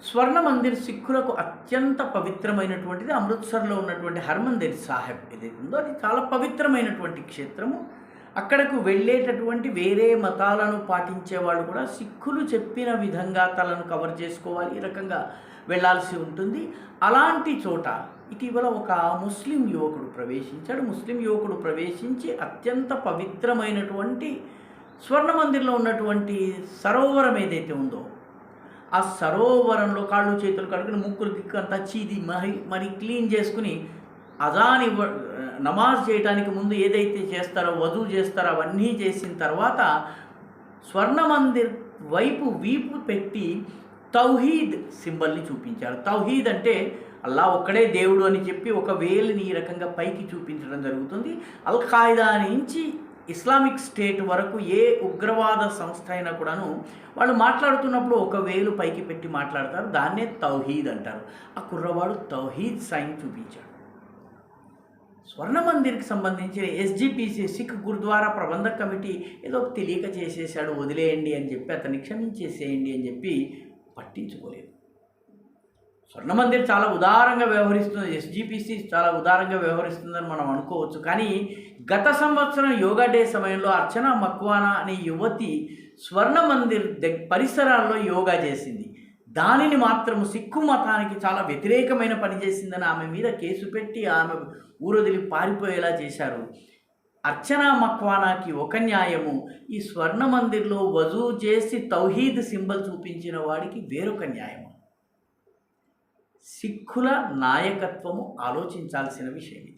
స్వర్ణ మందిర్ సిక్కులకు అత్యంత పవిత్రమైనటువంటిది. అమృత్సర్‌లో ఉన్నటువంటి హర్మందిర్ సాహెబ్ ఏదైతే ఉందో అది చాలా పవిత్రమైనటువంటి క్షేత్రము. అక్కడకు వెళ్ళేటటువంటి వేరే మతాలను పాటించే వాళ్ళు కూడా సిక్కులు చెప్పిన విధంగా తలను కవర్ చేసుకోవాలి. ఈ రకంగా వెళ్ళాల్సి ఉంటుంది. అలాంటి చోట ఇటీవల ఒక ముస్లిం యువకుడు ప్రవేశించాడు. ముస్లిం యువకుడు ప్రవేశించి అత్యంత పవిత్రమైనటువంటి స్వర్ణ మందిర్‌లో ఉన్నటువంటి సరోవరం ఏదైతే ఉందో ఆ సరోవరంలో కాళ్ళు చేతులు కడుక్కుని ముక్కులు గిక్కు అంతా చీది మరి క్లీన్ చేసుకుని అజాన్ నమాజ్ చేయడానికి ముందు ఏదైతే చేస్తారో వధువు చేస్తారో అవన్నీ చేసిన తర్వాత స్వర్ణ మందిర్ వైపు వీపు పెట్టి తౌహీద్ సింబల్ని చూపించారు. తౌహీద్ అంటే అల్లా ఒక్కడే దేవుడు అని చెప్పి ఒక వేలుని ఈ రకంగా పైకి చూపించడం జరుగుతుంది. అల్ ఖాయిదా నుంచి ఇస్లామిక్ స్టేట్ వరకు ఏ ఉగ్రవాద సంస్థ అయినా కూడాను వాళ్ళు మాట్లాడుతున్నప్పుడు ఒక వేలు పైకి పెట్టి మాట్లాడతారు. దాన్నే తౌహీద్ అంటారు. ఆ కుర్రవాడు తౌహీద్ సైన్ చూపించాడు. స్వర్ణ మందిర్కి సంబంధించిన ఎస్జిపిసి సిక్ గురుద్వారా ప్రబంధక కమిటీ ఏదో తెలియక చేసేసాడు వదిలేయండి అని చెప్పి అతన్ని క్షమించేసేయండి అని చెప్పి పట్టించుకోలేదు. స్వర్ణ మందిర్ చాలా ఉదారంగా వ్యవహరిస్తుంది, ఎస్జిపిసి చాలా ఉదారంగా వ్యవహరిస్తుందని మనం అనుకోవచ్చు. కానీ గత సంవత్సరం యోగా డే సమయంలో అర్చనా మక్వానా అనే యువతి స్వర్ణ మందిర్ పరిసరాల్లో యోగా చేసింది. దానిని మాత్రం సిక్కు మతానికి చాలా వ్యతిరేకమైన పని చేసిందని ఆమె మీద కేసు పెట్టి ఆమె ఊరొదిలి పారిపోయేలా చేశారు. అర్చనా మక్వానాకి ఒక న్యాయము, ఈ స్వర్ణ మందిర్లో వజూ చేసి తౌహీద్ సింబల్ చూపించిన వాడికి వేరొక న్యాయము. సిక్కుల నాయకత్వము ఆలోచించాల్సిన విషయం ఇది.